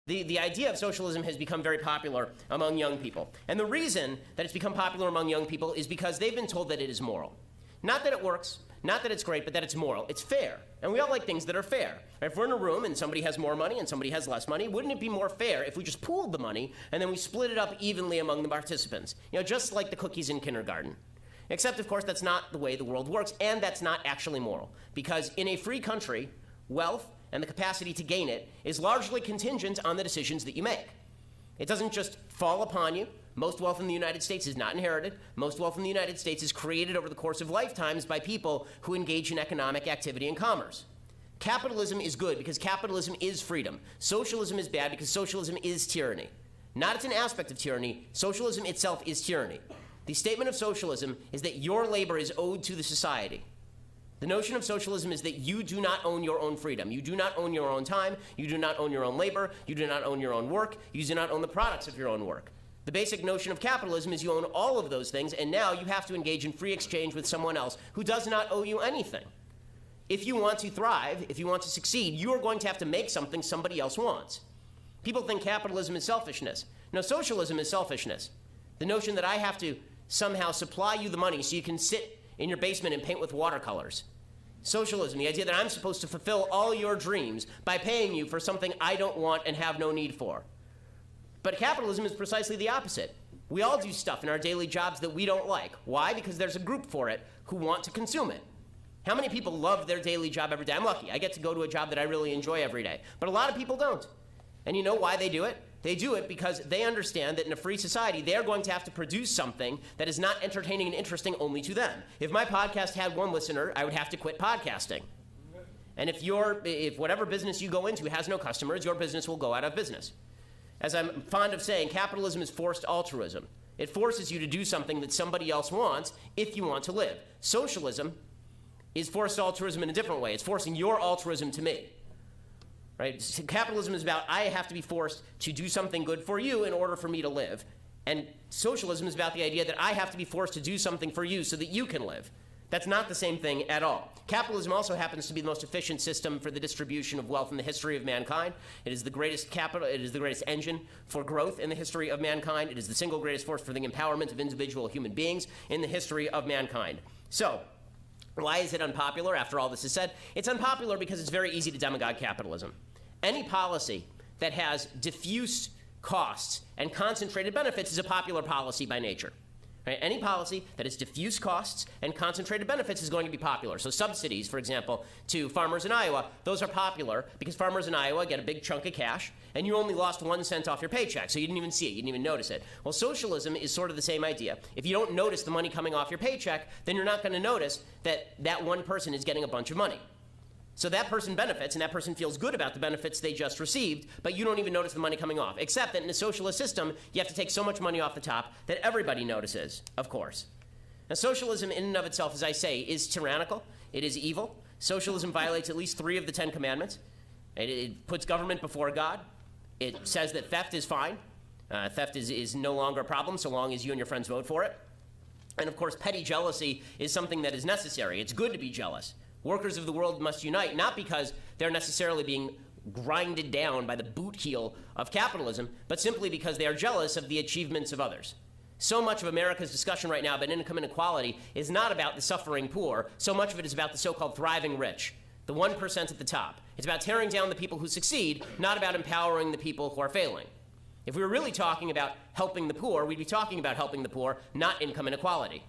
The idea of socialism has become very popular among young people. And the reason that it's become popular among young people is because they've been told that it is moral. Not that it works, not that it's great, but that it's moral. It's fair. And we all like things that are fair. If we're in a room and somebody has more money and somebody has less money, wouldn't it be more fair if we just pooled the money and then we split it up evenly among the participants? Just like the cookies in kindergarten. Except, of course, that's not the way the world works, and that's not actually moral. Because in a free country, wealth and the capacity to gain it is largely contingent on the decisions that you make. It doesn't just fall upon you. Most wealth in the United States is not inherited. Most wealth in the United States is created over the course of lifetimes by people who engage in economic activity and commerce. Capitalism is good because capitalism is freedom. Socialism is bad because socialism is tyranny. Not it's an aspect of tyranny. Socialism itself is tyranny. The statement of socialism is that your labor is owed to the society. The notion of socialism is that you do not own your own freedom. You do not own your own time. You do not own your own labor. You do not own your own work. You do not own the products of your own work. The basic notion of capitalism is you own all of those things, and now you have to engage in free exchange with someone else who does not owe you anything. If you want to thrive, if you want to succeed, you are going to have to make something somebody else wants. People think capitalism is selfishness. No, socialism is selfishness. The notion that I have to somehow supply you the money so you can sit in your basement and paint with watercolors. Socialism, the idea that I'm supposed to fulfill all your dreams by paying you for something I don't want and have no need for. But capitalism is precisely the opposite. We all do stuff in our daily jobs that we don't like. Why? Because there's a group for it who want to consume it. How many people love their daily job every day? I'm lucky. I get to go to a job that I really enjoy every day. But a lot of people don't. And you know why they do it? They do it because they understand that in a free society, they're going to have to produce something that is not entertaining and interesting only to them. If my podcast had one listener, I would have to quit podcasting. And if whatever business you go into has no customers, your business will go out of business. As I'm fond of saying, capitalism is forced altruism. It forces you to do something that somebody else wants if you want to live. Socialism is forced altruism in a different way. It's forcing your altruism to me. Right? So capitalism is about I have to be forced to do something good for you in order for me to live. And socialism is about the idea that I have to be forced to do something for you so that you can live. That's not the same thing at all. Capitalism also happens to be the most efficient system for the distribution of wealth in the history of mankind. It is the greatest it is the greatest engine for growth in the history of mankind. It is the single greatest force for the empowerment of individual human beings in the history of mankind. So, why is it unpopular after all this is said? It's unpopular because it's very easy to demagogue capitalism. Any policy that has diffuse costs and concentrated benefits is a popular policy by nature. Right? Any policy that has diffuse costs and concentrated benefits is going to be popular. So subsidies, for example, to farmers in Iowa, those are popular because farmers in Iowa get a big chunk of cash and you only lost 1 cent off your paycheck, so you didn't even see it, you didn't even notice it. Well, socialism is sort of the same idea. If you don't notice the money coming off your paycheck, then you're not going to notice that that one person is getting a bunch of money. So that person benefits, and that person feels good about the benefits they just received, but you don't even notice the money coming off. Except that in a socialist system, you have to take so much money off the top that everybody notices, of course. Now, socialism in and of itself, as I say, is tyrannical. It is evil. Socialism violates at least 3 of the 10 commandments. It puts government before God. It says that theft is fine. Theft is no longer a problem so long as you and your friends vote for it. And of course, petty jealousy is something that is necessary. It's good to be jealous. Workers of the world must unite, not because they're necessarily being grinded down by the boot heel of capitalism, but simply because they are jealous of the achievements of others. So much of America's discussion right now about income inequality is not about the suffering poor. So much of it is about the so-called thriving rich, the 1% at the top. It's about tearing down the people who succeed, not about empowering the people who are failing. If we were really talking about helping the poor, we'd be talking about helping the poor, not income inequality.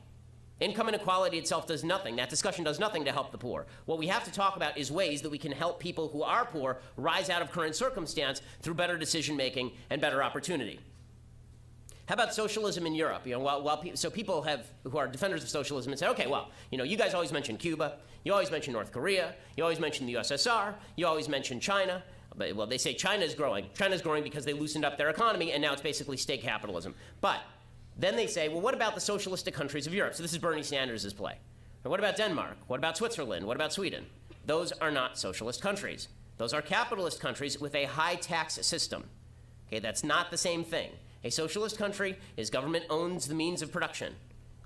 Income inequality itself does nothing. That discussion does nothing to help the poor. What we have to talk about is ways that we can help people who are poor rise out of current circumstance through better decision-making and better opportunity. How about socialism in Europe? So people who are defenders of socialism and say, okay, well, you guys always mention Cuba, you always mention North Korea, you always mention the USSR, you always mention China. Well, they say China is growing. China's growing because they loosened up their economy, and now it's basically state capitalism. But then they say, well, what about the socialistic countries of Europe? So this is Bernie Sanders' play. And what about Denmark? What about Switzerland? What about Sweden? Those are not socialist countries. Those are capitalist countries with a high tax system. Okay, that's not the same thing. A socialist country is government owns the means of production.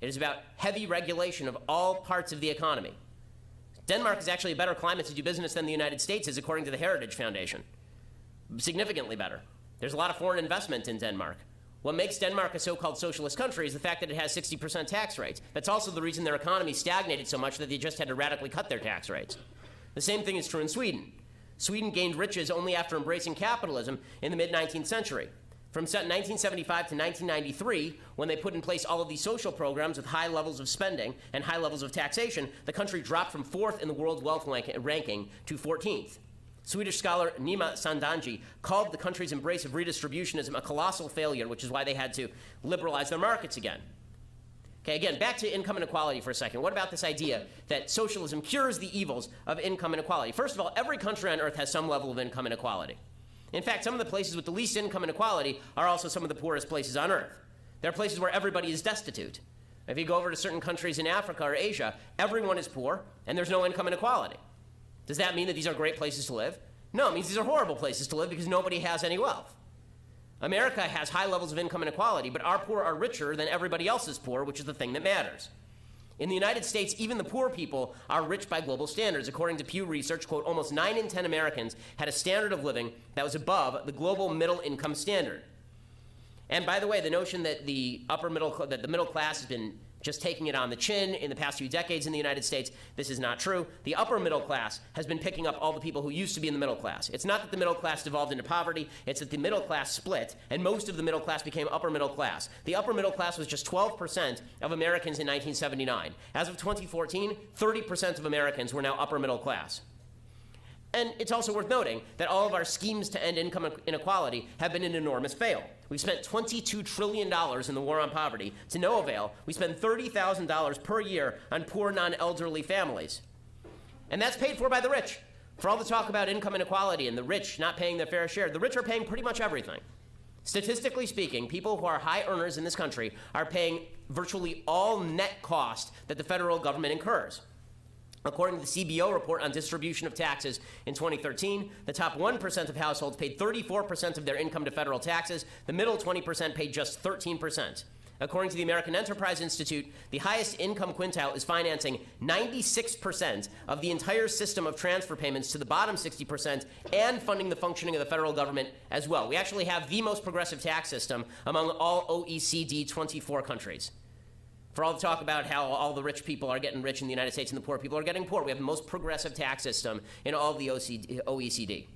It is about heavy regulation of all parts of the economy. Denmark is actually a better climate to do business than the United States is, according to the Heritage Foundation. Significantly better. There's a lot of foreign investment in Denmark. What makes Denmark a so-called socialist country is the fact that it has 60% tax rates. That's also the reason their economy stagnated so much that they just had to radically cut their tax rates. The same thing is true in Sweden. Sweden gained riches only after embracing capitalism in the mid-19th century. From 1975 to 1993, when they put in place all of these social programs with high levels of spending and high levels of taxation, the country dropped from 4th in the world wealth ranking to 14th. Swedish scholar Nima Sandanji called the country's embrace of redistributionism a colossal failure, which is why they had to liberalize their markets again. Okay, again, back to income inequality for a second. What about this idea that socialism cures the evils of income inequality? First of all, every country on earth has some level of income inequality. In fact, some of the places with the least income inequality are also some of the poorest places on earth. There are places where everybody is destitute. If you go over to certain countries in Africa or Asia, everyone is poor and there's no income inequality. Does that mean that these are great places to live? No, it means these are horrible places to live because nobody has any wealth. America has high levels of income inequality, but our poor are richer than everybody else's poor, which is the thing that matters. In the United States, even the poor people are rich by global standards. According to Pew Research, quote, almost 9 in 10 Americans had a standard of living that was above the global middle income standard. And by the way, the notion that the middle class has been just taking it on the chin in the past few decades in the United States, this is not true. The upper middle class has been picking up all the people who used to be in the middle class. It's not that the middle class devolved into poverty, it's that the middle class split, and most of the middle class became upper middle class. The upper middle class was just 12% of Americans in 1979. As of 2014, 30% of Americans were now upper middle class. And it's also worth noting that all of our schemes to end income inequality have been an enormous fail. We've spent $22 trillion in the war on poverty to no avail. We spend $30,000 per year on poor non-elderly families. And that's paid for by the rich. For all the talk about income inequality and the rich not paying their fair share, the rich are paying pretty much everything. Statistically speaking, people who are high earners in this country are paying virtually all net cost that the federal government incurs. According to the CBO report on distribution of taxes in 2013, the top 1% of households paid 34% of their income to federal taxes. The middle 20% paid just 13%. According to the American Enterprise Institute, the highest income quintile is financing 96% of the entire system of transfer payments to the bottom 60% and funding the functioning of the federal government as well. We actually have the most progressive tax system among all OECD 24 countries. For all the talk about how all the rich people are getting rich in the United States and the poor people are getting poor, we have the most progressive tax system in all of the OECD.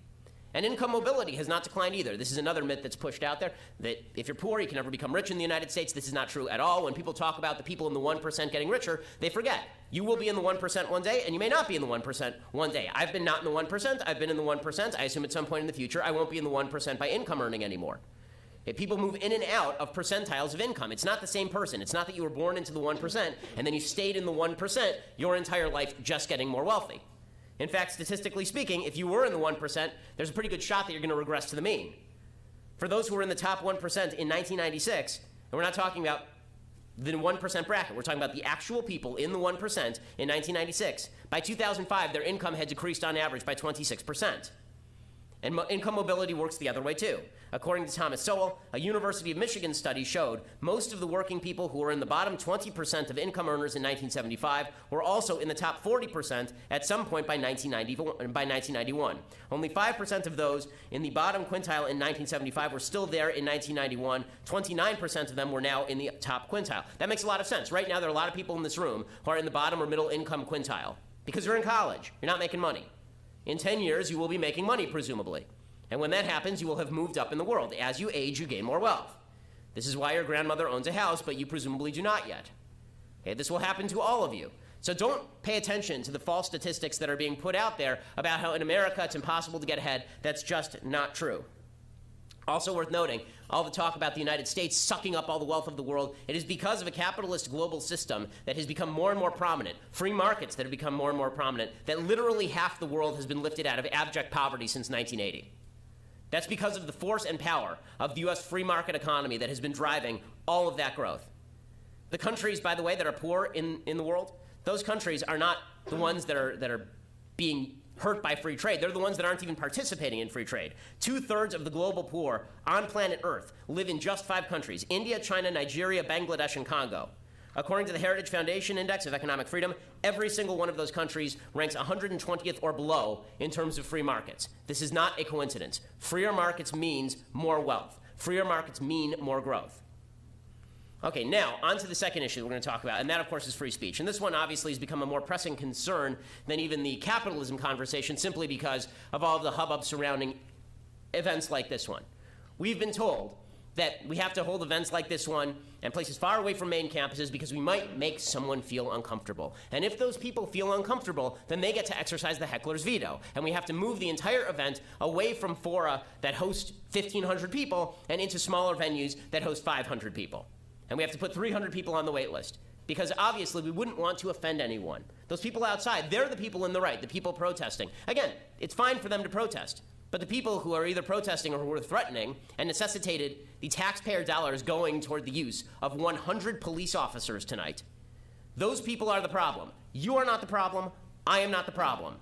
And income mobility has not declined either. This is another myth that's pushed out there, that if you're poor, you can never become rich in the United States. This is not true at all. When people talk about the people in the 1% getting richer, they forget. You will be in the 1% one day, and you may not be in the 1% one day. I've been not in the 1%. I've been in the 1%. I assume at some point in the future, I won't be in the 1% by income earning anymore. People move in and out of percentiles of income. It's not the same person. It's not that you were born into the 1% and then you stayed in the 1% your entire life just getting more wealthy. In fact, statistically speaking, if you were in the 1%, there's a pretty good shot that you're going to regress to the mean. For those who were in the top 1% in 1996, and we're not talking about the 1% bracket, we're talking about the actual people in the 1% in 1996, by 2005, their income had decreased on average by 26%. And income mobility works the other way, too. According to Thomas Sowell, a University of Michigan study showed most of the working people who were in the bottom 20% of income earners in 1975 were also in the top 40% at some point by 1991. Only 5% of those in the bottom quintile in 1975 were still there in 1991. 29% of them were now in the top quintile. That makes a lot of sense. Right now, there are a lot of people in this room who are in the bottom or middle income quintile because you're in college. You're not making money. In 10 years, you will be making money, presumably. And when that happens, you will have moved up in the world. As you age, you gain more wealth. This is why your grandmother owns a house, but you presumably do not yet. Okay, this will happen to all of you. So don't pay attention to the false statistics that are being put out there about how in America it's impossible to get ahead. That's just not true. Also worth noting, all the talk about the United States sucking up all the wealth of the world, it is because of a capitalist global system that has become more and more prominent, free markets that have become more and more prominent, that literally half the world has been lifted out of abject poverty since 1980. That's because of the force and power of the U.S. free market economy that has been driving all of that growth. The countries, by the way, that are poor in the world, those countries are not the ones that are being hurt by free trade. They're the ones that aren't even participating in free trade. 2/3 of the global poor on planet Earth live in just 5 countries: India, China, Nigeria, Bangladesh, and Congo. According to the Heritage Foundation Index of Economic Freedom, every single one of those countries ranks 120th or below in terms of free markets. This is not a coincidence. Freer markets means more wealth. Freer markets mean more growth. Okay, now, on to the second issue we're going to talk about, and that, of course, is free speech. And this one, obviously, has become a more pressing concern than even the capitalism conversation, simply because of all of the hubbub surrounding events like this one. We've been told that we have to hold events like this one and places far away from main campuses because we might make someone feel uncomfortable. And if those people feel uncomfortable, then they get to exercise the heckler's veto. And we have to move the entire event away from fora that host 1,500 people and into smaller venues that host 500 people. And we have to put 300 people on the wait list because obviously we wouldn't want to offend anyone. Those people outside, they're the people in the right, the people protesting. Again, it's fine for them to protest. But the people who are either protesting or who are threatening and necessitated the taxpayer dollars going toward the use of 100 police officers tonight, those people are the problem. You are not the problem. I am not the problem.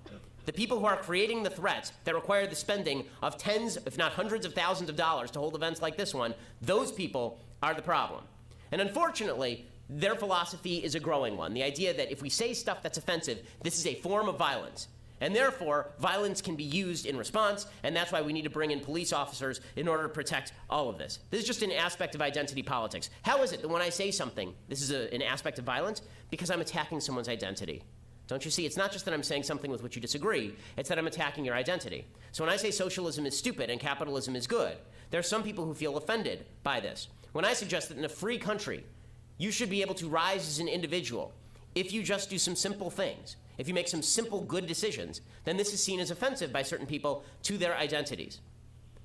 The people who are creating the threats that require the spending of tens, if not hundreds of thousands of dollars to hold events like this one, those people are the problem. And unfortunately, their philosophy is a growing one. The idea that if we say stuff that's offensive, this is a form of violence. And therefore, violence can be used in response, and that's why we need to bring in police officers in order to protect all of this. This is just an aspect of identity politics. How is it that when I say something, this is an aspect of violence? Because I'm attacking someone's identity. Don't you see? It's not just that I'm saying something with which you disagree, it's that I'm attacking your identity. So when I say socialism is stupid and capitalism is good, there are some people who feel offended by this. When I suggest that in a free country, you should be able to rise as an individual if you just do some simple things. If you make some simple good decisions, then this is seen as offensive by certain people to their identities.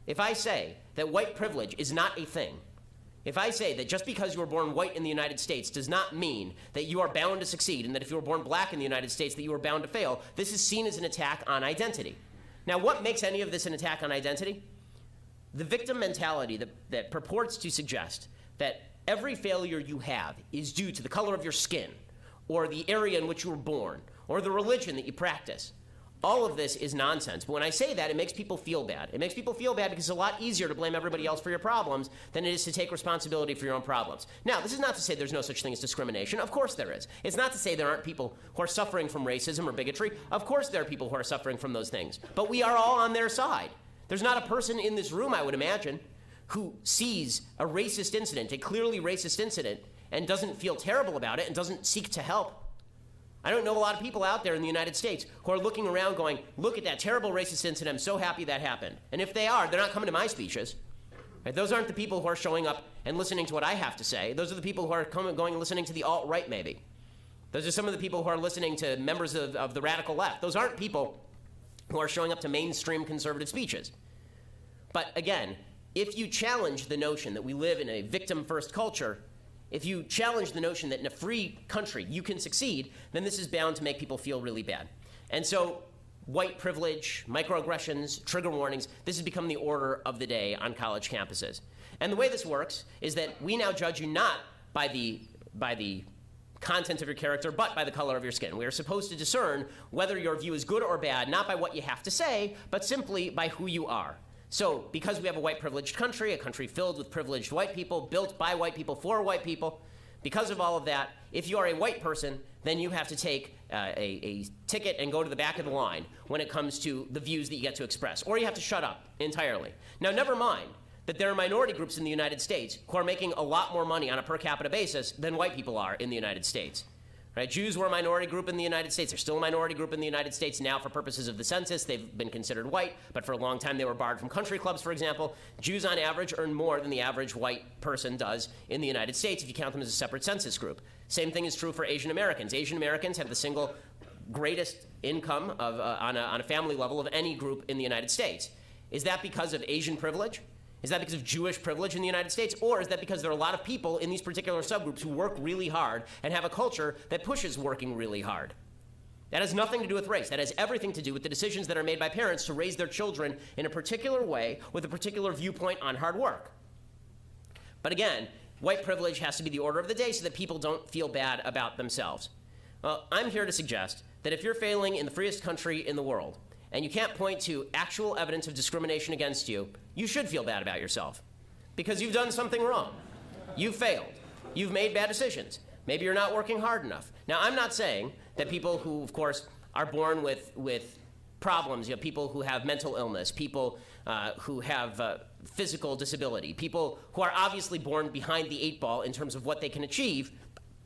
If I say that white privilege is not a thing, if I say that just because you were born white in the United States does not mean that you are bound to succeed, and that if you were born black in the United States that you are bound to fail, this is seen as an attack on identity. Now, what makes any of this an attack on identity? The victim mentality that purports to suggest that every failure you have is due to the color of your skin, or the area in which you were born, or the religion that you practice. All of this is nonsense. But when I say that, it makes people feel bad. It makes people feel bad because it's a lot easier to blame everybody else for your problems than it is to take responsibility for your own problems. Now, this is not to say there's no such thing as discrimination. Of course there is. It's not to say there aren't people who are suffering from racism or bigotry. Of course there are people who are suffering from those things. But we are all on their side. There's not a person in this room, I would imagine, who sees a racist incident, a clearly racist incident, and doesn't feel terrible about it and doesn't seek to help. I don't know a lot of people out there in the United States who are looking around going, look at that terrible racist incident, I'm so happy that happened. And if they are, they're not coming to my speeches. Right? Those aren't the people who are showing up and listening to what I have to say. Those are the people who are going and listening to the alt-right, maybe. Those are some of the people who are listening to members of the radical left. Those aren't people who are showing up to mainstream conservative speeches. But again, if you challenge the notion that we live in a victim-first culture, if you challenge the notion that in a free country you can succeed, then this is bound to make people feel really bad. And so white privilege, microaggressions, trigger warnings, this has become the order of the day on college campuses. And the way this works is that we now judge you not by the content of your character, but by the color of your skin. We are supposed to discern whether your view is good or bad, not by what you have to say, but simply by who you are. So because we have a white privileged country, a country filled with privileged white people, built by white people for white people, because of all of that, if you are a white person, then you have to take a ticket and go to the back of the line when it comes to the views that you get to express. Or you have to shut up entirely. Now, never mind that there are minority groups in the United States who are making a lot more money on a per capita basis than white people are in the United States. Right? Jews were a minority group in the United States. They're still a minority group in the United States now for purposes of the census. They've been considered white, but for a long time they were barred from country clubs, for example. Jews on average earn more than the average white person does in the United States if you count them as a separate census group. Same thing is true for Asian Americans. Asian Americans have the single greatest income on a family level of any group in the United States. Is that because of Asian privilege? Is that because of Jewish privilege in the United States? Or is that because there are a lot of people in these particular subgroups who work really hard and have a culture that pushes working really hard? That has nothing to do with race. That has everything to do with the decisions that are made by parents to raise their children in a particular way with a particular viewpoint on hard work. But again, white privilege has to be the order of the day so that people don't feel bad about themselves. Well, I'm here to suggest that if you're failing in the freest country in the world, and you can't point to actual evidence of discrimination against you, you should feel bad about yourself. Because you've done something wrong. You've failed. You've made bad decisions. Maybe you're not working hard enough. Now, I'm not saying that people who, of course, are born with problems, people who have mental illness, people who have physical disability, people who are obviously born behind the 8 ball in terms of what they can achieve,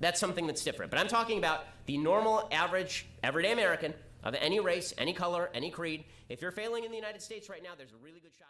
that's something that's different. But I'm talking about the normal, average, everyday American of any race, any color, any creed. If you're failing in the United States right now, there's a really good shot.